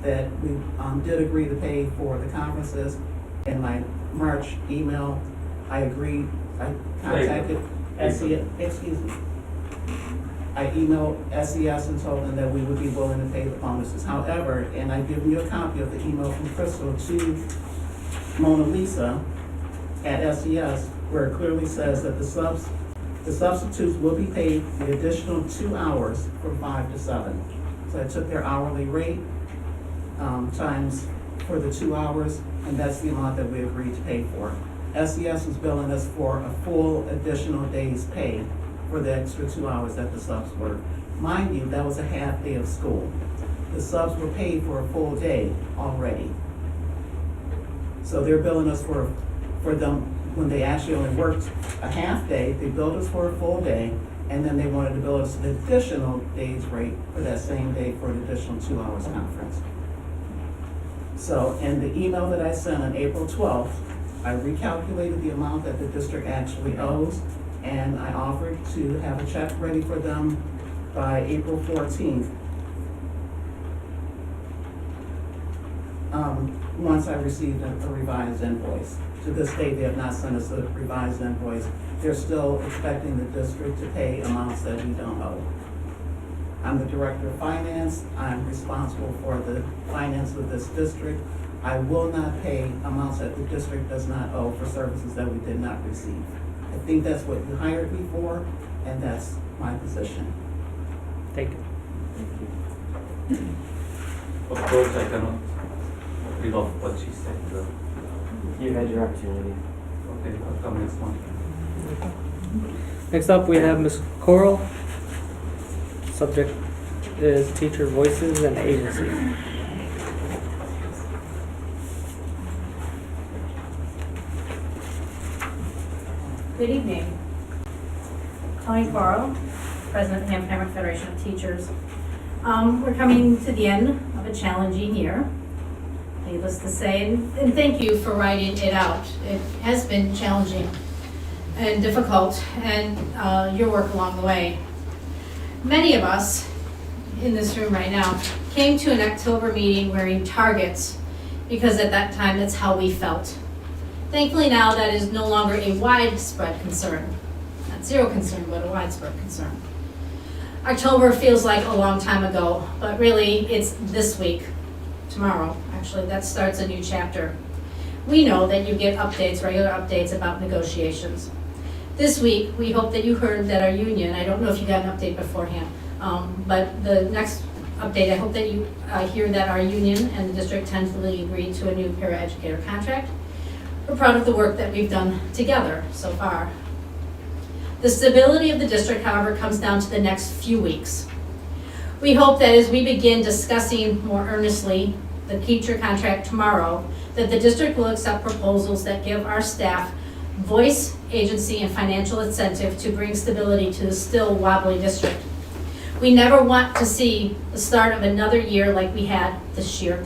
that we did agree to pay for the conferences, in my March email, I agreed, I contacted I emailed SES and told them that we would be willing to pay the bonuses. However, and I've given you a copy of the email from Crystal to Mona Lisa at SES, where it clearly says that the substitutes will be paid the additional 2 hours from 5 to 7. So I took their hourly rate times for the 2 hours, and that's the amount that we agreed to pay for. SES is billing us for a full additional day's pay for the extra 2 hours that the subs worked. Mind you, that was a half day of school. The subs were paid for a full day already. So they're billing us for them, when they actually only worked a half day, they billed us for a full day, and then they wanted to bill us an additional day's rate for that same day for an additional 2 hours conference. So in the email that I sent on April 12th, I recalculated the amount that the district actually owes, and I offered to have a check ready for them by April 14th. Once I received a revised invoice. To this day, they have not sent us a revised invoice. They're still expecting the district to pay amounts that we don't owe. I'm the director of finance. I'm responsible for the finance of this district. I will not pay amounts that the district does not owe for services that we did not receive. I think that's what you hired me for, and that's my position. Thank you. Of course, I cannot read off what she said. You had your opportunity. Okay, I'll come next one. Next up, we have Ms. Coral. Subject is Teacher Voices and Agency. Good evening. Tony Coral, President of the Hamtramck Federation of Teachers. We're coming to the end of a challenging year, needless to say, and thank you for writing it out. It has been challenging and difficult, and your work along the way. Many of us in this room right now came to an October meeting wearing targets because at that time that's how we felt. Thankfully now that is no longer a widespread concern. Not zero concern, but a widespread concern. October feels like a long time ago, but really it's this week, tomorrow actually, that starts a new chapter. We know that you get updates, regular updates about negotiations. This week, we hope that you heard that our union, I don't know if you got an update beforehand, but the next update, I hope that you hear that our union and the district tentatively agreed to a new paraeducator contract. We're proud of the work that we've done together so far. The stability of the district, however, comes down to the next few weeks. We hope that as we begin discussing more earnestly the teacher contract tomorrow, that the district will accept proposals that give our staff voice, agency, and financial incentive to bring stability to the still wobbly district. We never want to see the start of another year like we had this year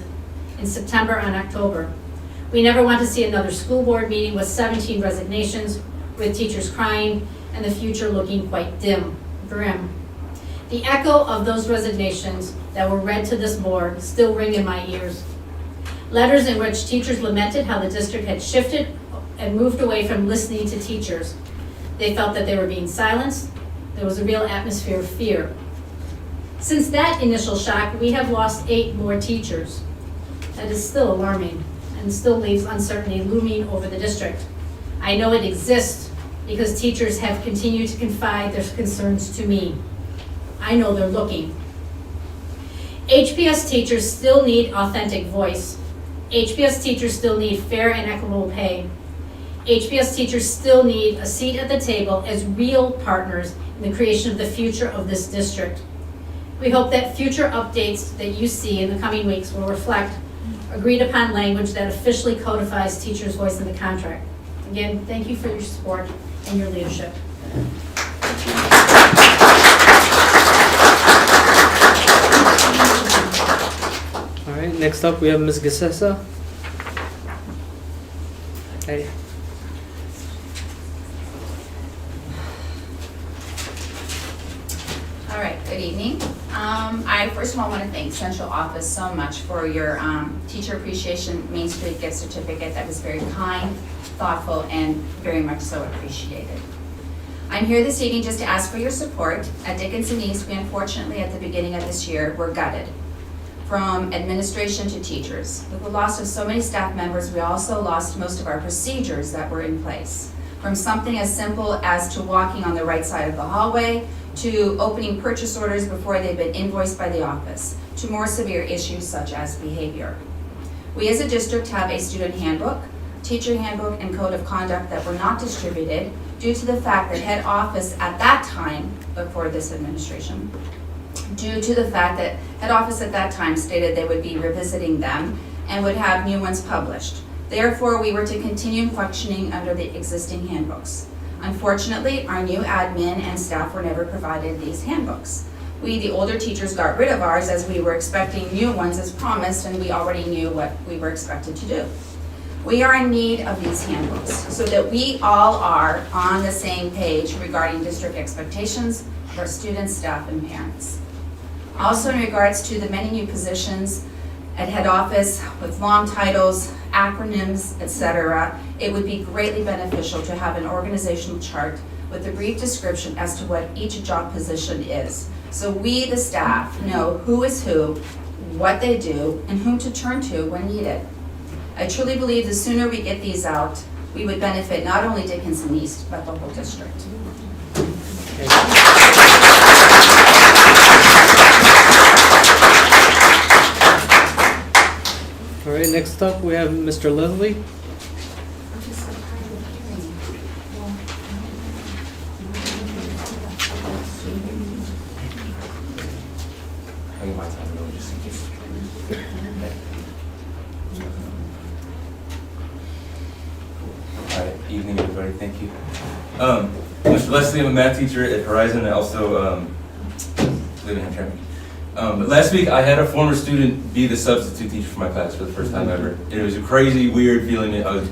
in September and October. We never want to see another school board meeting with 17 resignations, with teachers crying, and the future looking quite dim, grim. The echo of those resignations that were read to this board still ring in my ears. Letters in which teachers lamented how the district had shifted and moved away from listening to teachers. They felt that they were being silenced. There was a real atmosphere of fear. Since that initial shock, we have lost 8 more teachers. That is still alarming and still leaves uncertainty looming over the district. I know it exists because teachers have continued to confide their concerns to me. I know they're looking. HPS teachers still need authentic voice. HPS teachers still need fair and equitable pay. HPS teachers still need a seat at the table as real partners in the creation of the future of this district. We hope that future updates that you see in the coming weeks will reflect agreed upon language that officially codifies teachers' voice in the contract. Again, thank you for your support and your leadership. All right, next up we have Ms. Gasessa. Hey. All right, good evening. I first of all want to thank Central Office so much for your Teacher Appreciation Main Street gift certificate. That was very kind, thoughtful, and very much so appreciated. I'm here this evening just to ask for your support. At Dickinson East, we unfortunately at the beginning of this year were gutted, from administration to teachers. With the loss of so many staff members, we also lost most of our procedures that were in place. From something as simple as to walking on the right side of the hallway, to opening purchase orders before they've been invoiced by the office, to more severe issues such as behavior. We as a district have a student handbook, teacher handbook, and code of conduct that were not distributed due to the fact that head office at that time, before this administration, due to the fact that head office at that time stated they would be revisiting them and would have new ones published. Therefore, we were to continue functioning under the existing handbooks. Unfortunately, our new admin and staff were never provided these handbooks. We, the older teachers, got rid of ours as we were expecting new ones as promised, and we already knew what we were expected to do. We are in need of these handbooks so that we all are on the same page regarding district expectations for students, staff, and parents. Also, in regards to the many new positions at head office with long titles, acronyms, etc., it would be greatly beneficial to have an organizational chart with a brief description as to what each job position is. So we, the staff, know who is who, what they do, and whom to turn to when needed. I truly believe the sooner we get these out, we would benefit not only Dickinson East, but the whole district. All right, next up we have Mr. Leslie. Evening, everybody. Thank you. Mr. Leslie, I'm a math teacher at Horizon. I also live in Hamtramck. But last week, I had a former student be the substitute teacher for my class for the first time ever. It was a crazy, weird feeling. I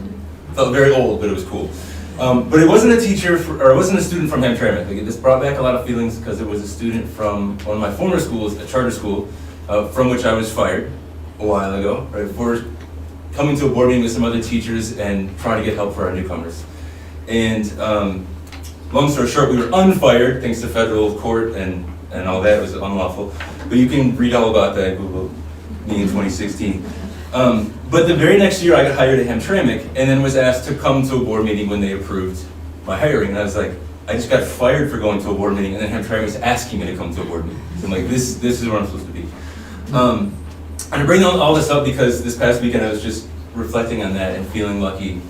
felt very old, but it was cool. But it wasn't a teacher, or it wasn't a student from Hamtramck. Like, this brought back a lot of feelings because it was a student from one of my former schools, a charter school, from which I was fired a while ago, right, for coming to a board meeting with some other teachers and trying to get help for our newcomers. And long story short, we were unfired thanks to federal court and all that. It was unlawful. But you can read all about that, Google me in 2016. But the very next year I got hired at Hamtramck and then was asked to come to a board meeting when they approved my hiring. And I was like, I just got fired for going to a board meeting and then Hamtramck was asking me to come to a board meeting. So I'm like, this is where I'm supposed to be. And I bring all this up because this past weekend I was just reflecting on that and feeling lucky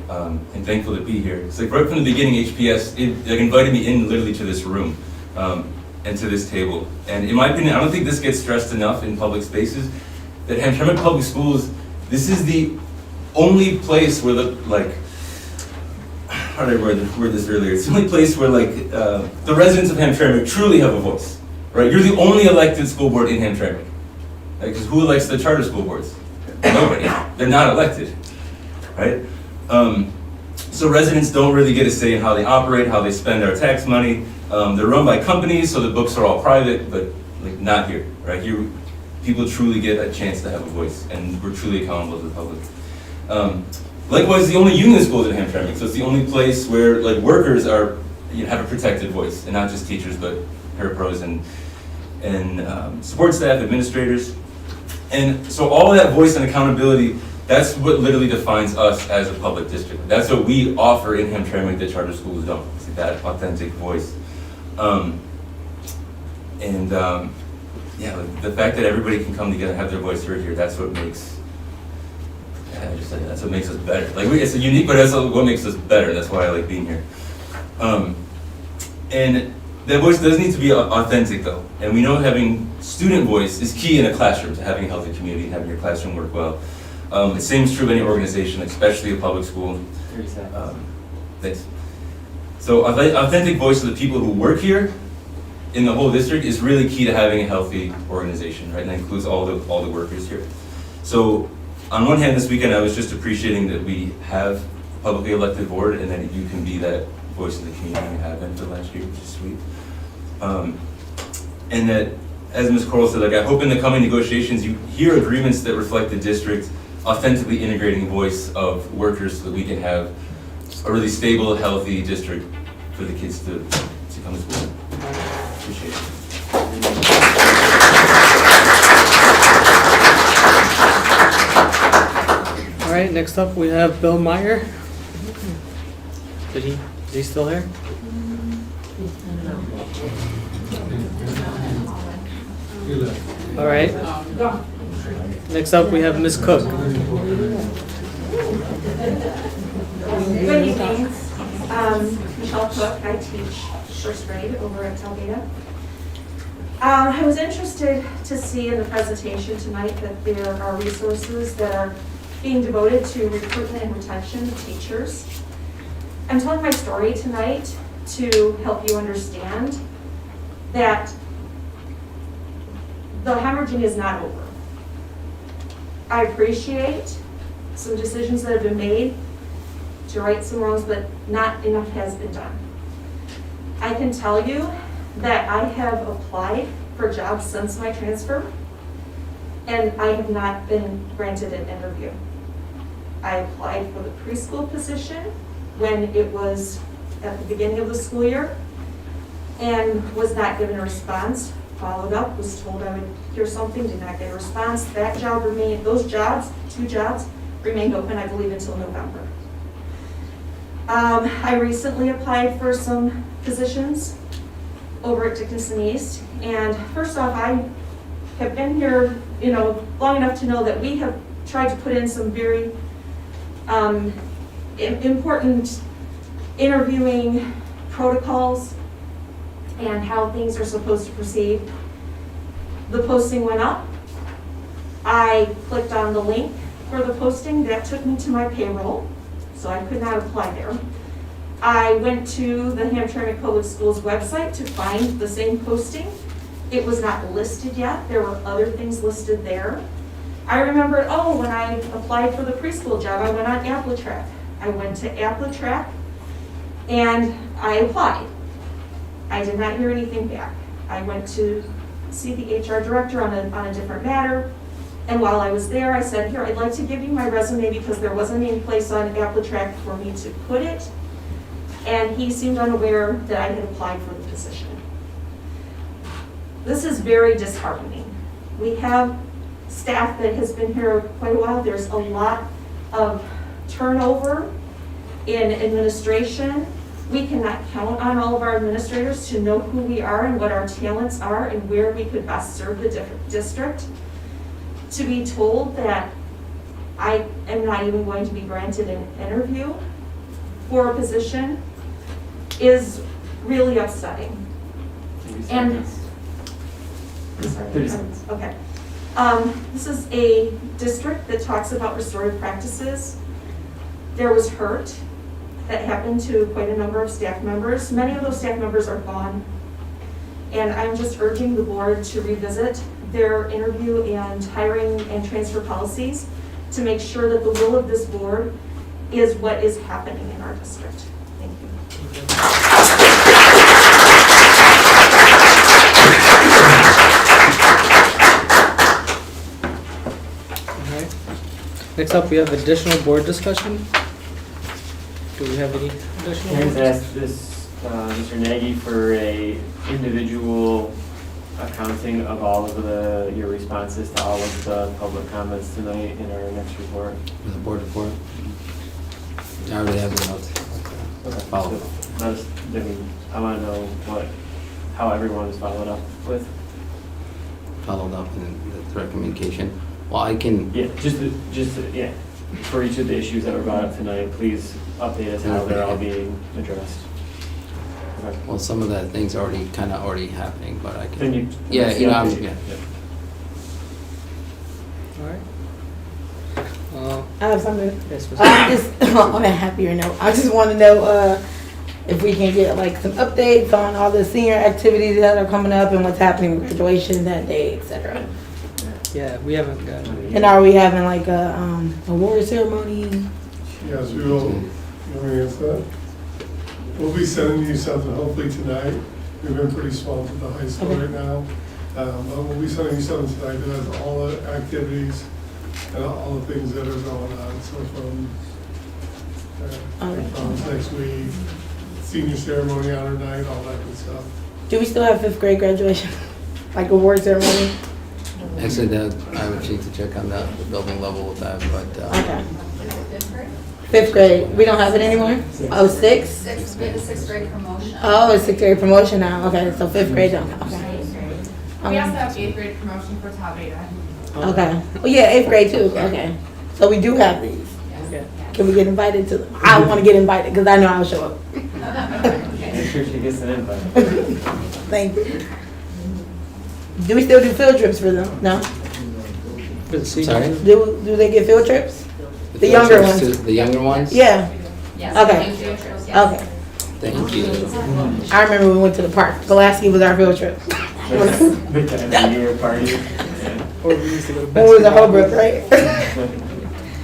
and thankful to be here. It's like right from the beginning, HPS invited me in literally to this room and to this table. And in my opinion, I don't think this gets stressed enough in public spaces, that Hamtramck Public Schools, this is the only place where how did I word this earlier? It's the only place where the residents of Hamtramck truly have a voice, right? You're the only elected school board in Hamtramck. Because who elects the charter school boards? Nobody. They're not elected, right? So residents don't really get a say in how they operate, how they spend our tax money. They're run by companies, so the books are all private, but not here, right? Here, people truly get a chance to have a voice, and we're truly accountable to the public. Likewise, the only union school is in Hamtramck, so it's the only place where workers are have a protected voice, and not just teachers, but parapros and support staff, administrators. And so all of that voice and accountability That's what literally defines us as a public district. That's what we offer in Hamtramck that charter schools don't. It's that authentic voice. Yeah, the fact that everybody can come together and have their voice heard here, that's what makes, that's what makes us better. Like, it's unique, but that's what makes us better. That's why I like being here. And that voice does need to be authentic, though. And we know having student voice is key in a classroom, to having a healthy community and having your classroom work well. The same is true of any organization, especially a public school. 30 seconds. Thanks. So authentic voice of the people who work here in the whole district is really key to having a healthy organization, right? And that includes all the workers here. So on one hand, this weekend I was just appreciating that we have a publicly elected board and that you can be that voice of the community we have been for the last year, which is sweet. And that, as Ms. Coral said, like, I hope in the coming negotiations you hear agreements that reflect the district authentically integrating the voice of workers so that we can have a really stable, healthy district for the kids to come to school. Appreciate it. All right, next up we have Bill Meyer. Is he still here? All right. Next up we have Ms. Cook. Good evening. Michelle Cook. I teach first grade over at Talbeda. I was interested to see in the presentation tonight that there are resources that are being devoted to recruitment and retention of teachers. I'm telling my story tonight to help you understand that the hemorrhaging is not over. I appreciate some decisions that have been made to right some wrongs, but not enough has been done. I can tell you that I have applied for jobs since my transfer, and I have not been granted an interview. I applied for the preschool position when it was at the beginning of the school year and was not given a response. Followed up, was told I would hear something, did not get a response. That job remained, those jobs, 2 jobs, remained open, I believe, until November. I recently applied for some positions over at Dickinson East, and first off, I have been here, long enough to know that we have tried to put in some very important interviewing protocols and how things are supposed to proceed. The posting went up. I clicked on the link for the posting. That took me to my payroll, so I could not apply there. I went to the Hamtramck Public Schools website to find the same posting. It was not listed yet. There were other things listed there. I remembered, when I applied for the preschool job, I went on Hvac. I went to Hvac and I applied. I did not hear anything back. I went to see the HR director on a different matter, and while I was there, I said, here, I'd like to give you my resume because there wasn't any place on Hvac for me to put it, and he seemed unaware that I had applied for the position. This is very disheartening. We have staff that has been here quite a while. There's a lot of turnover in administration. We cannot count on all of our administrators to know who we are and what our talents are and where we could best serve the district. To be told that I am not even going to be granted an interview for a position is really upsetting. And 30 seconds. Okay. This is a district that talks about restorative practices. There was hurt that happened to quite a number of staff members. Many of those staff members are gone. And I'm just urging the board to revisit their interview and hiring and transfer policies to make sure that the will of this board is what is happening in our district. Thank you. All right. Next up, we have additional board discussion. Do we have any additional? Karen's asked this, Mr. Nagy, for a individual accounting of all of your responses to all of the public comments tonight in our next report. The board report. I already have the notes. Follow. I want to know how everyone is followed up with. Followed up in the threat communication. Well, I can. Yeah, just for each of the issues that were brought up tonight, please update us how they're all being addressed. Okay. Well, some of that things already happening, but I can. Then you. Yeah, you know, yeah. All right. I have something. Yes, On a happier note, I just want to know if we can get like some updates on all the senior activities that are coming up and what's happening with graduation that day, etc. Yeah, we haven't got. And are we having like a award ceremony? Yes, we will. You want me to answer that? We'll be sending you something hopefully tonight. We've been pretty swamped at the high school right now. But we'll be sending you something tonight that has all the activities and all the things that are going on. So from next week, senior ceremony honor night, all that good stuff. Do we still have 5th grade graduation? Like award ceremony? Actually, that I would need to check on the building level with that, but. Okay. 5th grade, we don't have it anymore? Oh, 6? We have a 6th grade promotion. Oh, it's 6th grade promotion now. Okay, so 5th grade don't. Okay. We also have 8th grade promotion for top 8. Okay. Oh yeah, 8th grade too. Okay. So we do have these. Okay. Can we get invited to them? I want to get invited because I know I'll show up. Make sure she gets an invite. Thank you. Do we still do field trips for them? No? For the seniors? Sorry? Do they get field trips? The field younger trips ones? to the younger ones? Yeah. Yes. Okay. Field trips, yes. Okay. Thank you. I remember we went to the park. Pulaski was our field trip. Big end of the year party. Or we used to go to When we was at Holbrook, right?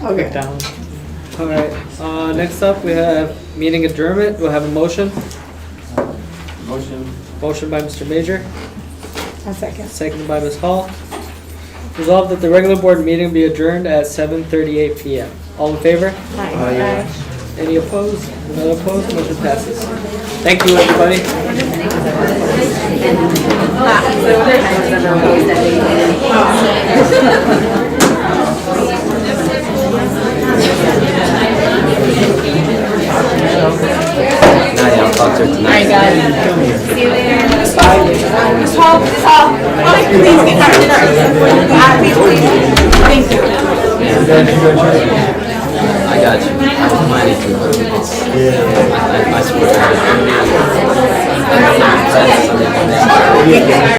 Okay. Down. All right. Next up, we have meeting adjournment. We'll have a motion. Motion by Mr. Major. A second. Seconded by Ms. Hall. Resolved that the regular board meeting be adjourned at 7:38 p.m. All in favor? Aye. Any opposed? None opposed? Motion passes. Thank you, everybody. Nadia, I'll talk to her tonight. All right, guys. See you later. Please get her dinner. Thank you. I got you. I was planning to, but I swear.